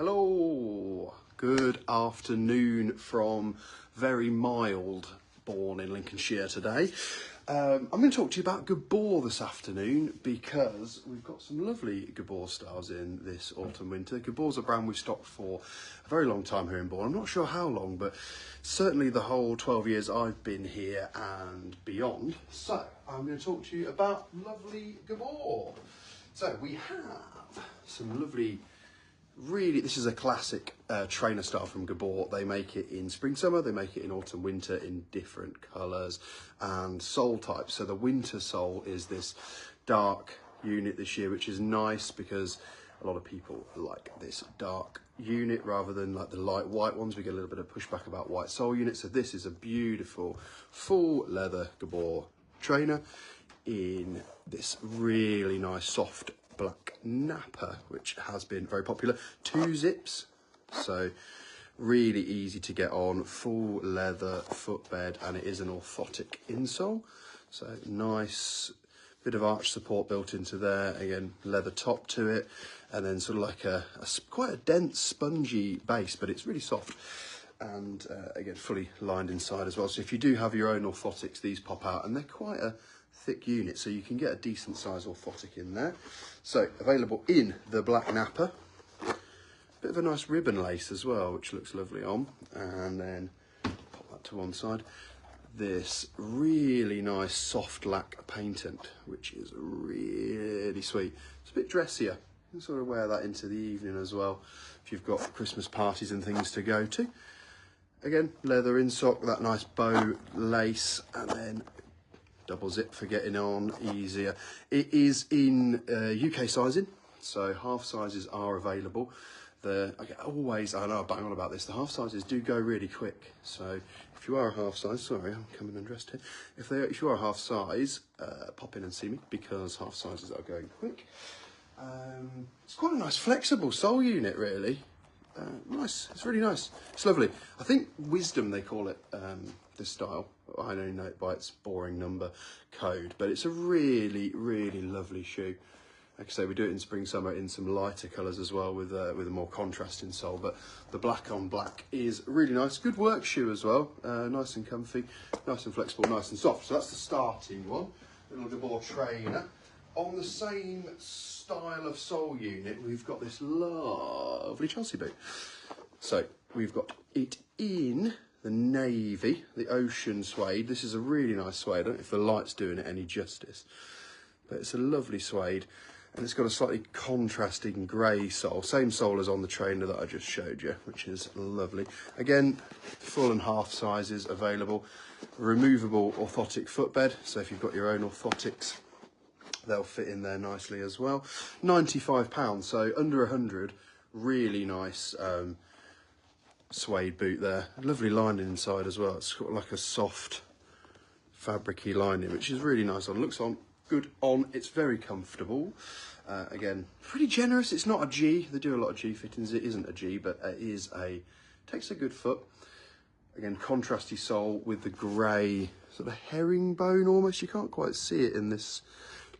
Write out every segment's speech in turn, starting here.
Hello, good afternoon from very mild Bourne in Lincolnshire today. I'm going to talk to you about Gabor this afternoon because we've got some lovely Gabor styles in this autumn winter. Gabor's a brand we've stocked for a very long time here in Bourne. I'm not sure how long, but certainly the whole 12 years I've been here and beyond. So I'm going to talk to you about lovely Gabor. So we have some lovely, this is a classic trainer style from Gabor. They make it in spring, summer, they make it in autumn, winter in different colours and sole types. So the winter sole is this dark unit this year, which is nice because a lot of people like this dark unit rather than like the light white ones. We get a little bit of pushback about white sole units. So this is a beautiful full leather Gabor trainer in this really nice soft black nappa, which has been very popular. 2 zips, so really easy to get on, full leather footbed, and it is an orthotic insole, so nice bit of arch support built into there. Again, leather top to it, and then sort of like quite a dense spongy base, but it's really soft, and again fully lined inside as well. So if you do have your own orthotics, these pop out, and they're quite a thick unit, so you can get a decent size orthotic in there. So available in the black nappa, bit of a nice ribbon lace as well, which looks lovely on, and then pop that to one side. This really nice soft lac paintant, which is really sweet. It's a bit dressier. You can sort of wear that into the evening as well if you've got Christmas parties and things to go to. Again, leather insock, that nice bow lace, and then double zip for getting on easier. It is in UK sizing, so half sizes are available. I know I bang on about this, the half sizes do go really quick. So if you are a half size, sorry, I'm coming undressed here. If you are a half size, pop in and see me because half sizes are going quick. It's quite a nice flexible sole unit, really. Nice, it's really nice. It's lovely. I think Wisdom, they call it, this style. I only know it by its boring number code, but it's a really, really lovely shoe. Like I say, we do it in spring, summer in some lighter colours as well with a more contrasting sole, but the black on black is really nice. Good work shoe as well, nice and comfy, nice and flexible, nice and soft. So that's the starting one, little Gabor trainer. On the same style of sole unit, we've got this lovely Chelsea boot. So we've got it in the navy, the ocean suede. This is a really nice suede. I don't know if the light's doing it any justice, but it's a lovely suede, and it's got a slightly contrasting grey sole, same sole as on the trainer that I just showed you, which is lovely. Again, full and half sizes available. Removable orthotic footbed, so if you've got your own orthotics, they'll fit in there nicely as well. £95, so under 100. Really nice suede boot there. Lovely lining inside as well. It's got like a soft fabricy lining, which is really nice on. Looks on good on. It's very comfortable. Again, pretty generous. It's not a G. They do a lot of G fittings. It isn't a G, but it is takes a good foot. Again, contrasty sole with the grey sort of herringbone almost. You can't quite see it in this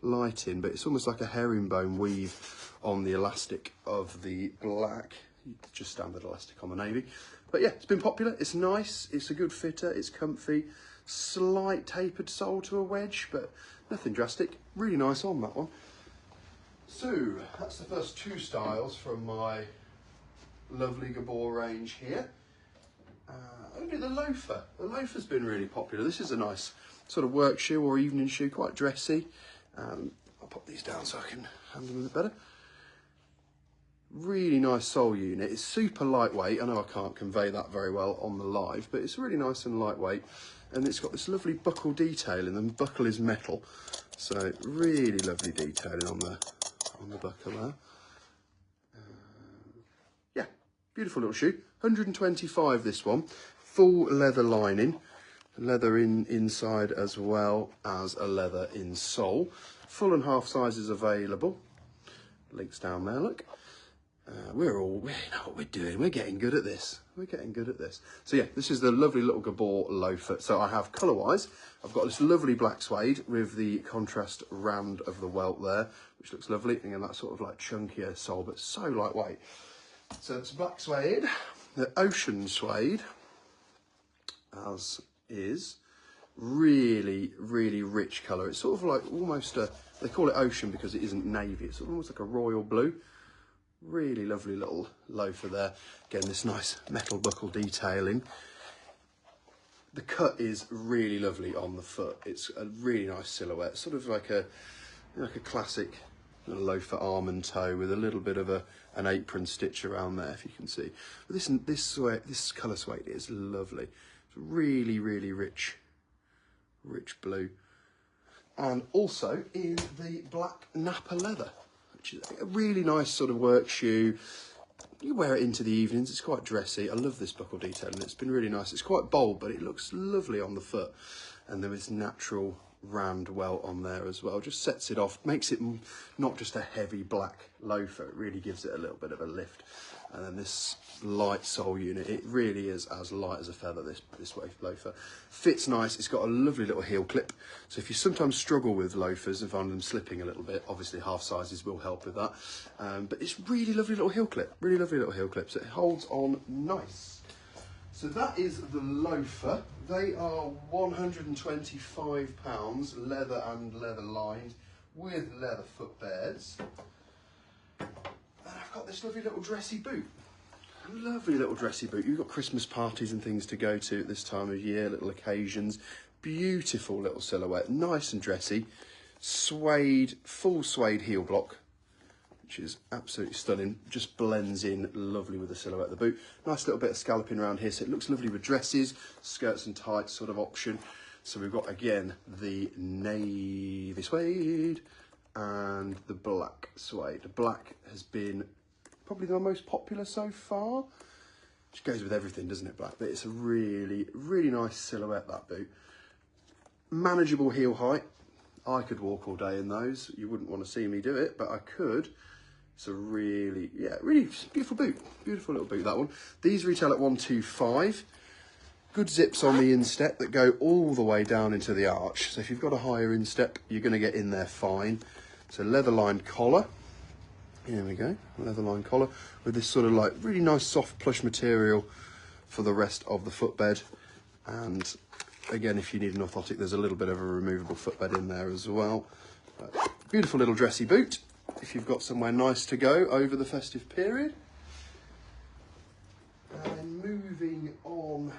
lighting, but it's almost like a herringbone weave on the elastic of the black. Just standard elastic on the navy. But yeah, it's been popular. It's nice. It's a good fitter. It's comfy. Slight tapered sole to a wedge, but nothing drastic. Really nice on that one. So that's the first 2 styles from my lovely Gabor range here. I'm gonna do the loafer. The loafer's been really popular. This is a nice sort of work shoe or evening shoe, quite dressy. I'll pop these down so I can handle them a bit better. Really nice sole unit. It's super lightweight. I know I can't convey that very well on the live, but it's really nice and lightweight, and it's got this lovely buckle detailing. The buckle is metal, so really lovely detailing on the buckle there. Yeah, beautiful little shoe. 125 this one. Full leather lining, leather inside as well as a leather insole. Full and half sizes available. Links down there, look. We know what we're doing. We're getting good at this. We're getting good at this. So yeah, this is the lovely little Gabor loafer. So I have colour-wise, I've got this lovely black suede with the contrast round of the welt there, which looks lovely. Again, that sort of like chunkier sole, but so lightweight. So it's black suede, the ocean suede, as is. Really, really rich colour. It's sort of like almost a, they call it ocean because it isn't navy. It's almost like a royal blue. Really lovely little loafer there. Again, this nice metal buckle detailing. The cut is really lovely on the foot. It's a really nice silhouette, sort of like a classic loafer arm and toe with a little bit of an apron stitch around there, if you can see. But this colour suede is lovely. It's really, really rich blue. And also in the black Napa leather, which is a really nice sort of work shoe. You wear it into the evenings, it's quite dressy. I love this buckle detailing, it's been really nice. It's quite bold, but it looks lovely on the foot. And there is natural round welt on there as well. Just sets it off, makes it not just a heavy black loafer, it really gives it a little bit of a lift. And then this light sole unit, it really is as light as a feather, this loafer. Fits nice, it's got a lovely little heel clip. So if you sometimes struggle with loafers and find them slipping a little bit, obviously half sizes will help with that. But it's really lovely little heel clip, really lovely little heel clip. So it holds on nice. So that is the loafer. They are £125, leather and leather lined with leather footbeds. And I've got this lovely little dressy boot. Lovely little dressy boot. You've got Christmas parties and things to go to at this time of year, little occasions. Beautiful little silhouette, nice and dressy. Suede, full suede heel block, which is absolutely stunning. Just blends in lovely with the silhouette of the boot. Nice little bit of scalloping around here, so it looks lovely with dresses, skirts and tights sort of option. So we've got, again, the navy suede and the black suede. The black has been probably the most popular so far, which goes with everything, doesn't it, black? But it's a really, really nice silhouette, that boot. Manageable heel height. I could walk all day in those. You wouldn't want to see me do it, but I could. It's a really, yeah, really beautiful boot. Beautiful little boot, that one. These retail at £125. Good zips on the instep that go all the way down into the arch. So if you've got a higher instep, you're going to get in there fine. So leather lined collar. Here we go, leather lined collar with this sort of like really nice soft plush material for the rest of the footbed. And again, if you need an orthotic, there's a little bit of a removable footbed in there as well. Beautiful little dressy boot if you've got somewhere nice to go over the festive period. And moving on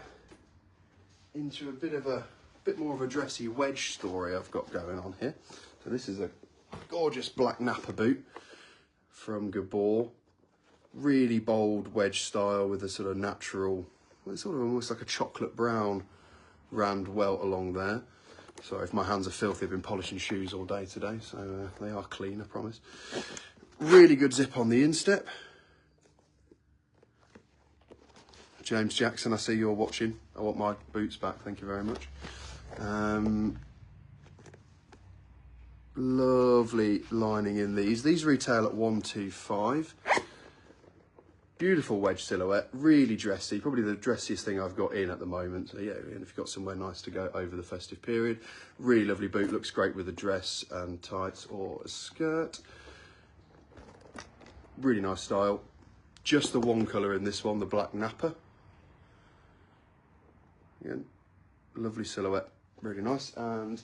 into a bit more of a dressy wedge story I've got going on here. So this is a gorgeous black Napa boot from Gabor. Really bold wedge style with a sort of natural, it's sort of almost like a chocolate brown round welt along there. Sorry if my hands are filthy, I've been polishing shoes all day today, so they are clean, I promise. Really good zip on the instep. James Jackson, I see you're watching. I want my boots back, thank you very much. Lovely lining in these. These retail at £125. Beautiful wedge silhouette, really dressy, probably the dressiest thing I've got in at the moment. So yeah, and if you've got somewhere nice to go over the festive period, really lovely boot, looks great with a dress and tights or a skirt. Really nice style. Just the one colour in this one, the black Napa. Again, lovely silhouette, really nice, and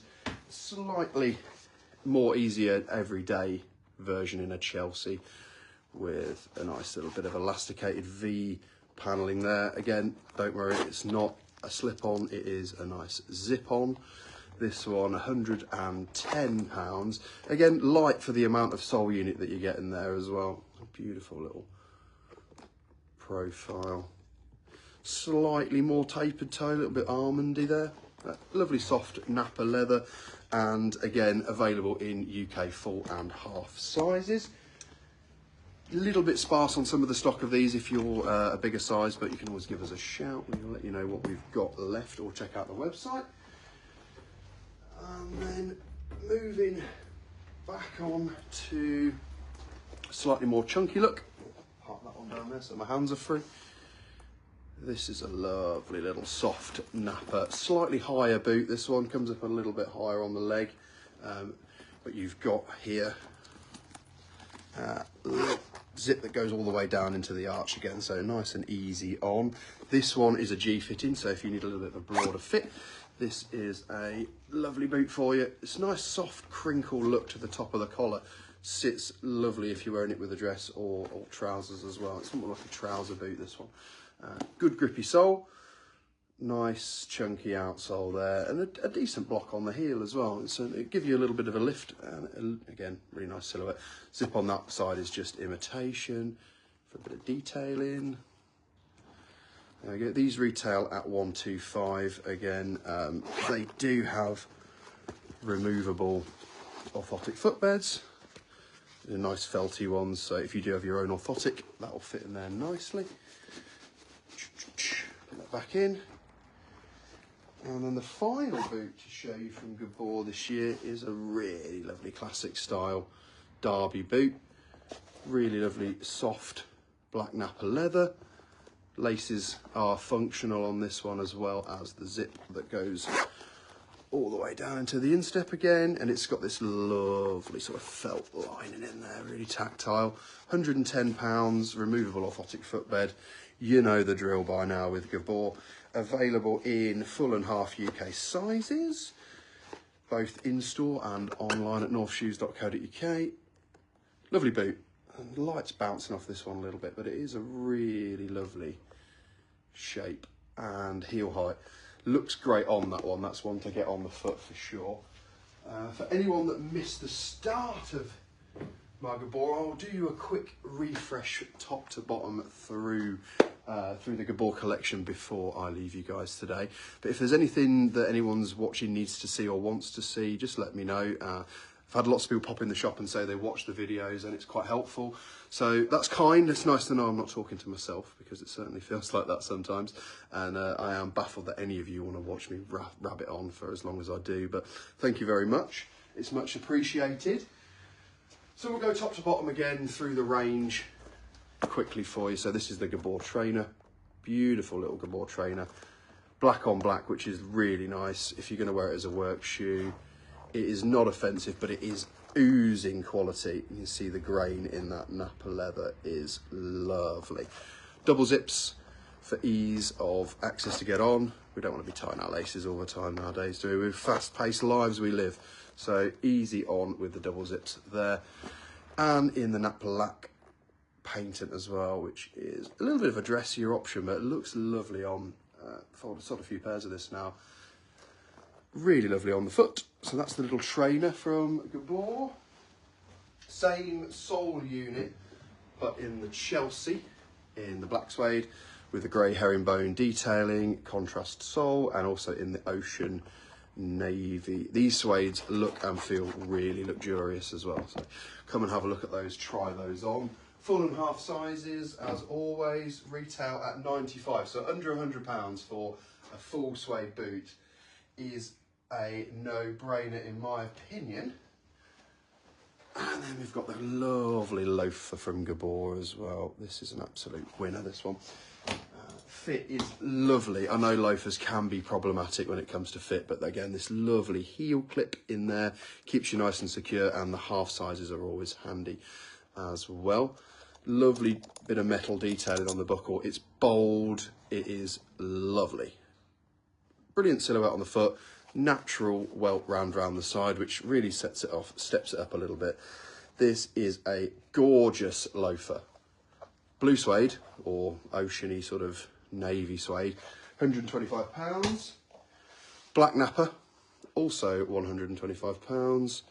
slightly more easier everyday version in a Chelsea with a nice little bit of elasticated V paneling there. Again, don't worry, it's not a slip-on, it is a nice zip-on. This one, £110. Again, light for the amount of sole unit that you get in there as well. A beautiful little profile. Slightly more tapered toe, a little bit almondy there. Lovely soft Napa leather, and again, available in UK full and half sizes. A little bit sparse on some of the stock of these if you're a bigger size, but you can always give us a shout and we'll let you know what we've got left, or check out the website. And then moving back on to a slightly more chunky look. Park that one down there so my hands are free. This is a lovely little soft Napa, slightly higher boot. This one comes up a little bit higher on the leg, but you've got here zip that goes all the way down into the arch again, so nice and easy on. This one is a G fitting, so if you need a little bit of a broader fit, this is a lovely boot for you. It's a nice soft crinkle look to the top of the collar. Sits lovely if you're wearing it with a dress or trousers as well. It's more like a trouser boot, this one. Good grippy sole. Nice chunky outsole there, and a decent block on the heel as well. So it gives you a little bit of a lift, and again, really nice silhouette. Zip on that side is just imitation for a bit of detailing. There we go. These retail at $125. Again, they do have removable orthotic footbeds. They're nice felty ones, so if you do have your own orthotic, that will fit in there nicely. Put that back in. And then the final boot to show you from Gabor this year is a really lovely classic style derby boot. Really lovely soft black nappa leather. Laces are functional on this one, as well as the zip that goes all the way down into the instep again, and it's got this lovely sort of felt lining in there, really tactile. £110, removable orthotic footbed. You know the drill by now with Gabor. Available in full and half UK sizes, both in-store and online at northshoes.co.uk. Lovely boot. And the light's bouncing off this one a little bit, but it is a really lovely shape and heel height. Looks great on that one. That's one to get on the foot for sure. For anyone that missed the start of my Gabor, I'll do you a quick refresh top to bottom through the Gabor collection before I leave you guys today. But if there's anything that anyone's watching needs to see or wants to see, just let me know. I've had lots of people pop in the shop and say they watch the videos, and it's quite helpful. So that's kind. It's nice to know I'm not talking to myself, because it certainly feels like that sometimes. And I am baffled that any of you want to watch me rabbit on for as long as I do. But thank you very much. It's much appreciated. So we'll go top to bottom again through the range quickly for you. So this is the Gabor trainer. Beautiful little Gabor trainer. Black on black, which is really nice if you're going to wear it as a work shoe. It is not offensive, but it is oozing quality. You can see the grain in that nappa leather is lovely. Double zips for ease of access to get on. We don't want to be tying our laces all the time nowadays, do we? With fast-paced lives we live. So easy on with the double zips there. And in the nappa lack painting as well, which is a little bit of a dressier option, but it looks lovely on. I've sold a few pairs of this now. Really lovely on the foot. So that's the little trainer from Gabor. Same sole unit, but in the Chelsea, in the black suede, with the grey herringbone detailing, contrast sole, and also in the ocean navy. These suedes look and feel really luxurious as well. So come and have a look at those, try those on. Full and half sizes, as always, retail at £95. So under £100 for a full suede boot is a no-brainer in my opinion. And then we've got the lovely loafer from Gabor as well. This is an absolute winner, this one. Fit is lovely. I know loafers can be problematic when it comes to fit, but again, this lovely heel clip in there keeps you nice and secure, and the half sizes are always handy as well. Lovely bit of metal detailing on the buckle. It's bold. It is lovely. Brilliant silhouette on the foot. Natural welt round the side, which really sets it off, steps it up a little bit. This is a gorgeous loafer. Blue suede, or oceany sort of navy suede, £125. Black nappa, also £125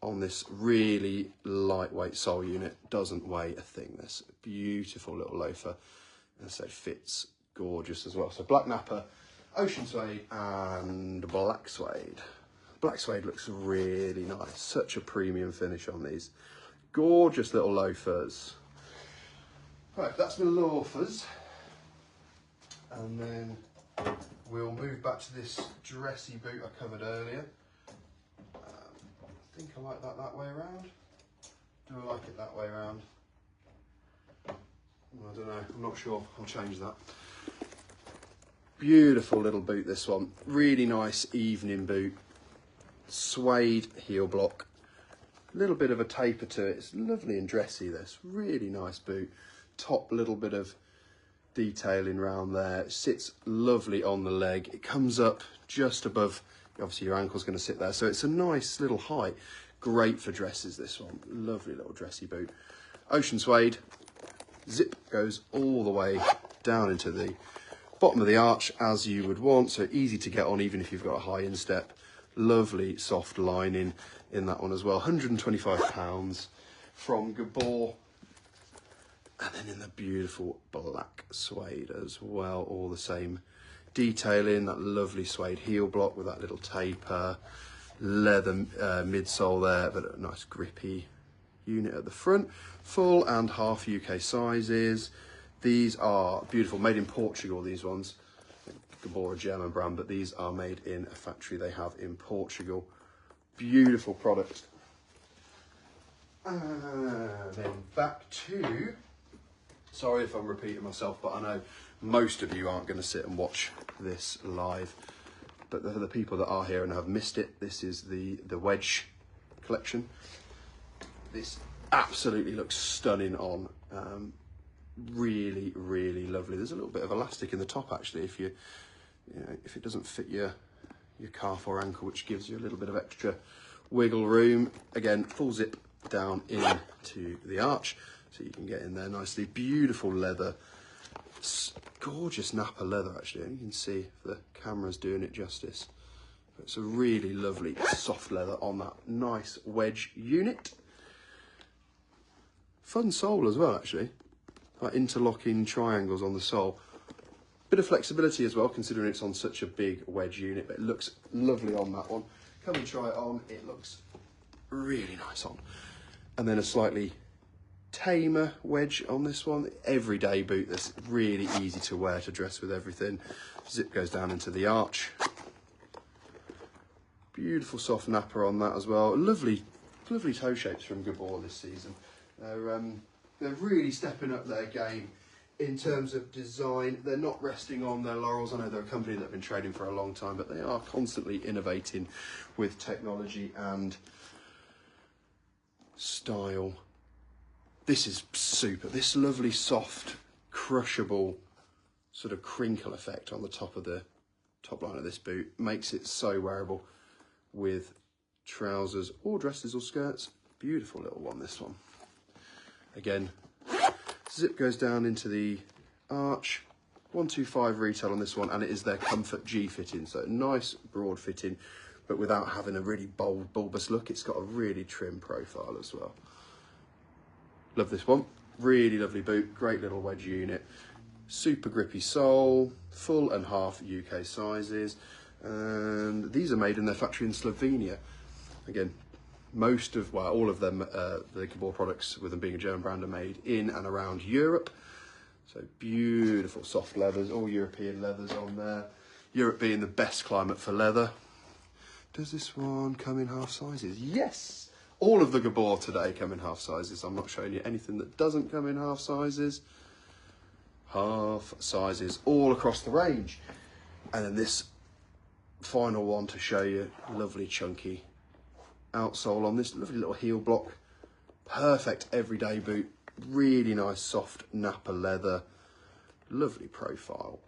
on this really lightweight sole unit. Doesn't weigh a thing, this beautiful little loafer, and so fits gorgeous as well. So black nappa, ocean suede and black suede. Black suede looks really nice. Such a premium finish on these. Gorgeous little loafers. Right, that's my loafers. And then we'll move back to this dressy boot I covered earlier. I think I like that way around. Do I like it that way around? I don't know, I'm not sure. I'll change that. Beautiful little boot, this one. Really nice evening boot. Suede heel block. little bit of a taper to it. It's lovely and dressy, this. Really nice boot. Top little bit of detailing around there. It sits lovely on the leg. It comes up just above, obviously your ankle's going to sit there, so it's a nice little height. Great for dresses, this one. Lovely little dressy boot. Ocean suede. Zip goes all the way down into the bottom of the arch as you would want, so easy to get on even if you've got a high instep. Lovely soft lining in that one as well. £125 from Gabor. And then in the beautiful black suede as well, all the same detailing, that lovely suede heel block with that little taper, leather midsole there, but a nice grippy unit at the front. Full and half UK sizes. These are beautiful, made in Portugal, these ones. Gabor, a German brand, but these are made in a factory they have in Portugal. Beautiful product. And then back to, sorry if I'm repeating myself, but I know most of you aren't going to sit and watch this live. But for the people that are here and have missed it, this is the wedge collection. This absolutely looks stunning on. Really, really lovely. There's a little bit of elastic in the top actually, if you know, if it doesn't fit your calf or ankle, which gives you a little bit of extra wiggle room. Again, full zip down into the arch, so you can get in there nicely. Beautiful leather, gorgeous nappa leather actually. And you can see if the camera's doing it justice. It's a really lovely soft leather on that nice wedge unit. Fun sole as well actually. Like interlocking triangles on the sole. Bit of flexibility as well, considering it's on such a big wedge unit, but it looks lovely on that one. Come and try it on, it looks really nice on. And then a slightly tamer wedge on this one. Everyday boot that's really easy to wear to dress with everything. Zip goes down into the arch. Beautiful soft napper on that as well. Lovely, lovely toe shapes from Gabor this season. They're really stepping up their game in terms of design. They're not resting on their laurels. I know they're a company that have been trading for a long time, but they are constantly innovating with technology and style. This is super. This lovely, soft, crushable sort of crinkle effect on the top of the top line of this boot makes it so wearable with trousers or dresses or skirts. Beautiful little one, this one. Again, zip goes down into the arch. 125 retail on this one, and it is their Comfort G fitting, so nice broad fitting, but without having a really bold, bulbous look. It's got a really trim profile as well. Love this one. Really lovely boot, great little wedge unit. Super grippy sole, full and half UK sizes, and these are made in their factory in Slovenia. Again, most of, well, all of them, the Gabor products, with them being a German brand, are made in and around Europe. So beautiful soft leathers, all European leathers on there. Europe being the best climate for leather. Does this one come in half sizes? Yes! All of the Gabor today come in half sizes. I'm not showing you anything that doesn't come in half sizes. Half sizes all across the range. And then this final one to show you, lovely chunky outsole on this, lovely little heel block. Perfect everyday boot. Really nice soft nappa leather. Lovely profile.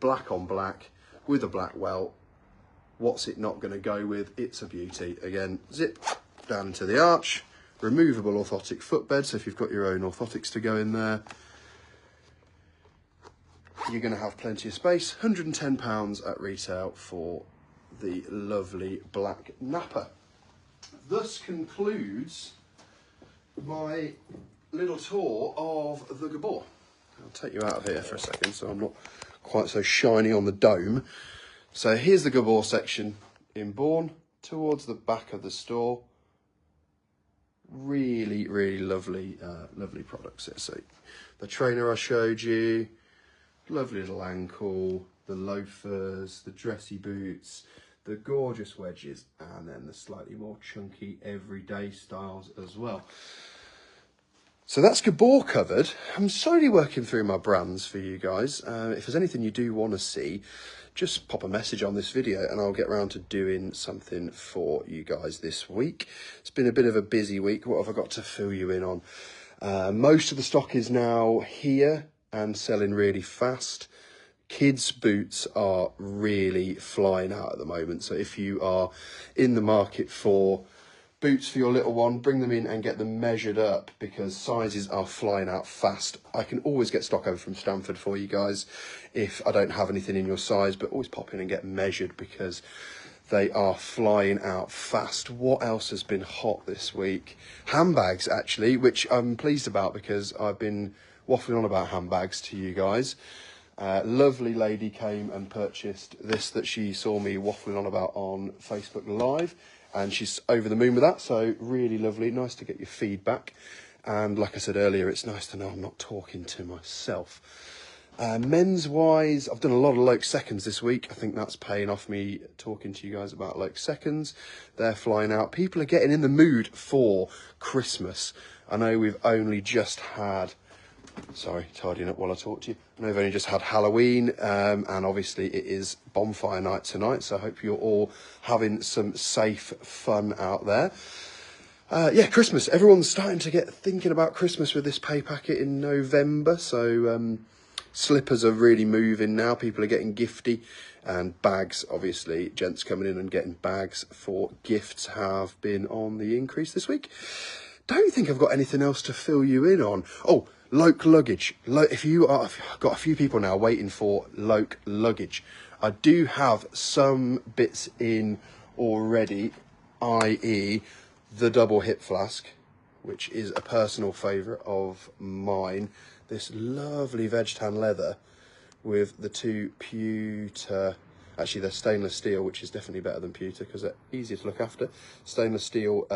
Black on black with a black welt. What's it not going to go with? It's a beauty. Again, zip down into the arch. Removable orthotic footbed, so if you've got your own orthotics to go in there, you're going to have plenty of space. £110 at retail for the lovely black nappa. Thus concludes my little tour of the Gabor. I'll take you out of here for a second so I'm not quite so shiny on the dome. So here's the Gabor section in Bourne, towards the back of the store. Really, really lovely, lovely products here. So the trainer I showed you, lovely little ankle, the loafers, the dressy boots, the gorgeous wedges, and then the slightly more chunky everyday styles as well. So that's Gabor covered. I'm slowly working through my brands for you guys. If there's anything you do want to see, just pop a message on this video and I'll get around to doing something for you guys this week. It's been a bit of a busy week. What have I got to fill you in on? Most of the stock is now here and selling really fast. Kids' boots are really flying out at the moment. So if you are in the market for boots for your little one, bring them in and get them measured up because sizes are flying out fast. I can always get stock over from Stamford for you guys if I don't have anything in your size, but always pop in and get measured because they are flying out fast. What else has been hot this week? Handbags, actually, which I'm pleased about because I've been waffling on about handbags to you guys. Lovely lady came and purchased this that she saw me waffling on about on Facebook Live, and she's over the moon with that, so really lovely. Nice to get your feedback, and like I said earlier, it's nice to know I'm not talking to myself. Men's wise, I've done a lot of Loke seconds this week. I think that's paying off, me talking to you guys about Loke seconds. They're flying out. People are getting in the mood for Christmas. I know we've only just had, sorry, tidying up while I talk to you. I know we've only just had Halloween, and obviously it is bonfire night tonight, so I hope you're all having some safe fun out there. Yeah, Christmas. Everyone's starting to get thinking about Christmas with this pay packet in November, so slippers are really moving now. People are getting gifty, and bags, obviously, gents coming in and getting bags for gifts have been on the increase this week. Don't think I've got anything else to fill you in on. Oh, Loke luggage. I've got a few people now waiting for Loke luggage. I do have some bits in already, i.e. the double hip flask, which is a personal favourite of mine. This lovely veg tan leather with the two pewter, actually they're stainless steel, which is definitely better than pewter because they're easier to look after. Stainless steel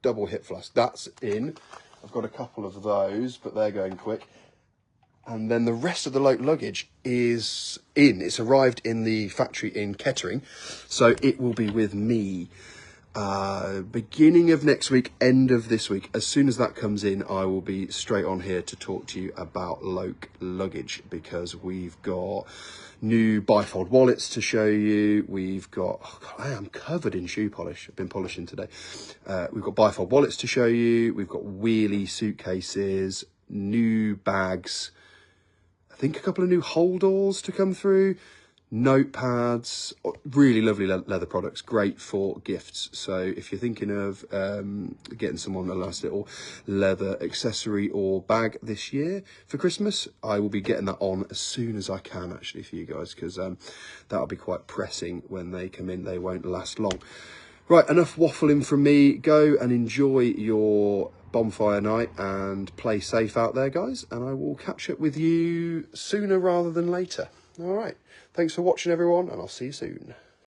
double hip flask, that's in. I've got a couple of those, but they're going quick. And then the rest of the Loke luggage is in. It's arrived in the factory in Kettering, so it will be with me beginning of next week, end of this week. As soon as that comes in, I will be straight on here to talk to you about Loke luggage because we've got new bifold wallets to show you. We've got, oh God, I am covered in shoe polish. I've been polishing today. We've got bifold wallets to show you. We've got wheelie suitcases, new bags. I think a couple of new holdalls to come through. Notepads, really lovely leather products, great for gifts. So if you're thinking of getting someone a nice little leather accessory or bag this year for Christmas, I will be getting that on as soon as I can actually for you guys, because that'll be quite pressing when they come in. They won't last long. Right, enough waffling from me. Go and enjoy your bonfire night and play safe out there, guys, and I will catch up with you sooner rather than later. All right, thanks for watching everyone, and I'll see you soon.